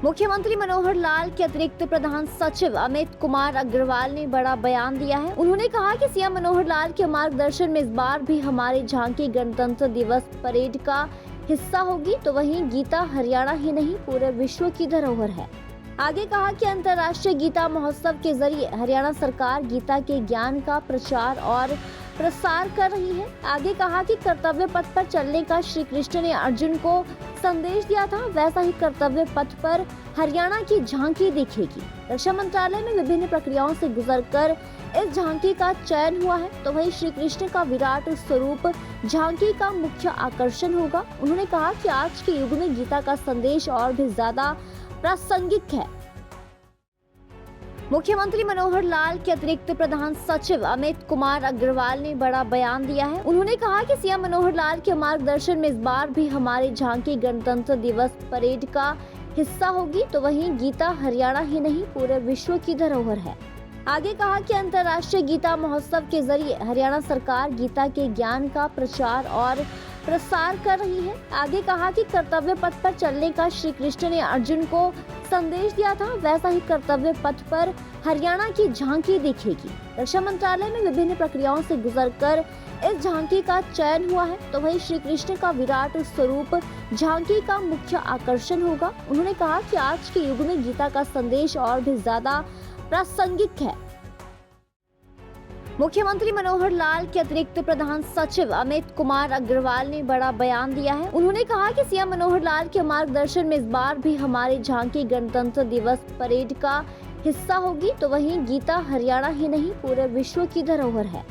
मुख्यमंत्री मनोहर लाल के अतिरिक्त प्रधान सचिव अमित कुमार अग्रवाल ने बड़ा बयान दिया है। उन्होंने कहा कि सीएम मनोहर लाल के मार्गदर्शन में इस बार भी हमारी झांकी गणतंत्र दिवस परेड का हिस्सा होगी, तो वहीं गीता हरियाणा ही नहीं पूरे विश्व की धरोहर है। आगे कहा कि अंतर्राष्ट्रीय गीता महोत्सव के जरिए हरियाणा सरकार गीता के ज्ञान का प्रचार और प्रसार कर रही है। आगे कहा कि कर्तव्य पथ पर चलने का श्री कृष्ण ने अर्जुन को संदेश दिया था, वैसा ही कर्तव्य पथ पर हरियाणा की झांकी दिखेगी। रक्षा मंत्रालय में विभिन्न प्रक्रियाओं से गुजरकर इस झांकी का चयन हुआ है, तो वही श्री कृष्ण का विराट स्वरूप झांकी का मुख्य आकर्षण होगा। उन्होंने कहा कि आज के युग में गीता का संदेश और भी ज्यादा प्रासंगिक है। मुख्यमंत्री मनोहर लाल के अतिरिक्त प्रधान सचिव अमित कुमार अग्रवाल ने बड़ा बयान दिया है। उन्होंने कहा कि सीएम मनोहर लाल के मार्गदर्शन में इस बार भी हमारी झांकी गणतंत्र दिवस परेड का हिस्सा होगी, तो वहीं गीता हरियाणा ही नहीं पूरे विश्व की धरोहर है। आगे कहा कि अंतर्राष्ट्रीय गीता महोत्सव के जरिए हरियाणा सरकार गीता के ज्ञान का प्रचार और प्रसार कर रही है। आगे कहा कि कर्तव्य पथ पर चलने का श्री कृष्ण ने अर्जुन को संदेश दिया था, वैसा ही कर्तव्य पथ पर हरियाणा की झांकी दिखेगी। रक्षा मंत्रालय में विभिन्न प्रक्रियाओं से गुजरकर इस झांकी का चयन हुआ है, तो वही श्री कृष्ण का विराट स्वरूप झांकी का मुख्य आकर्षण होगा। उन्होंने कहा कि आज के युग में गीता का संदेश और भी ज्यादा प्रासंगिक है। मुख्यमंत्री मनोहर लाल के अतिरिक्त प्रधान सचिव अमित कुमार अग्रवाल ने बड़ा बयान दिया है। उन्होंने कहा कि सीएम मनोहर लाल के मार्गदर्शन में इस बार भी हमारी झांकी गणतंत्र दिवस परेड का हिस्सा होगी, तो वहीं गीता हरियाणा ही नहीं पूरे विश्व की धरोहर है।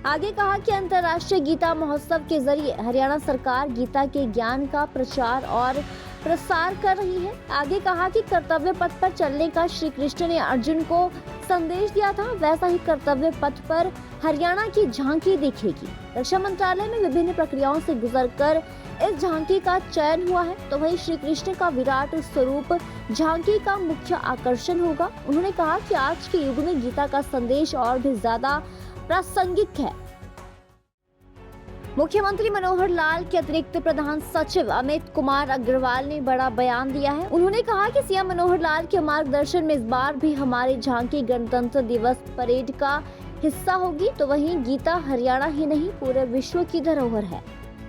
आगे कहा कि अंतर्राष्ट्रीय गीता महोत्सव के जरिए हरियाणा सरकार गीता के ज्ञान का प्रचार और प्रसार कर रही है। आगे कहा कि कर्तव्य पथ पर चलने का श्री कृष्ण ने अर्जुन को संदेश दिया था, वैसा ही कर्तव्य पथ पर हरियाणा की झांकी दिखेगी। रक्षा मंत्रालय में विभिन्न प्रक्रियाओं से गुजरकर इस झांकी का चयन हुआ है, तो वही श्री कृष्ण का विराट स्वरूप झांकी का मुख्य आकर्षण होगा। उन्होंने कहा कि आज के युग में गीता का संदेश और भी ज्यादा प्रासंगिक है। मुख्यमंत्री मनोहर लाल के अतिरिक्त प्रधान सचिव अमित कुमार अग्रवाल ने बड़ा बयान दिया है। उन्होंने कहा कि सीएम मनोहर लाल के मार्गदर्शन में इस बार भी हमारी झांकी गणतंत्र दिवस परेड का हिस्सा होगी, तो वहीं गीता हरियाणा ही नहीं पूरे विश्व की धरोहर है।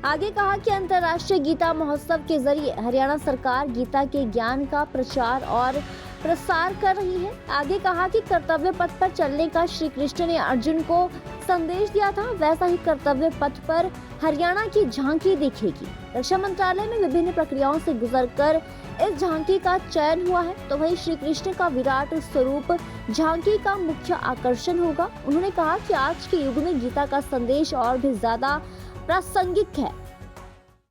आगे कहा कि अंतर्राष्ट्रीय गीता महोत्सव के जरिए हरियाणा सरकार गीता के ज्ञान का प्रचार और प्रसार कर रही है। आगे कहा कि कर्तव्य पथ पर चलने का श्री कृष्ण ने अर्जुन को संदेश दिया था, वैसा ही कर्तव्य पथ पर हरियाणा की झांकी दिखेगी। रक्षा मंत्रालय में विभिन्न प्रक्रियाओं से गुजरकर इस झांकी का चयन हुआ है, तो वही श्री कृष्ण का विराट स्वरूप झांकी का मुख्य आकर्षण होगा। उन्होंने कहा कि आज के युग में गीता का संदेश और भी ज्यादा प्रासंगिक है।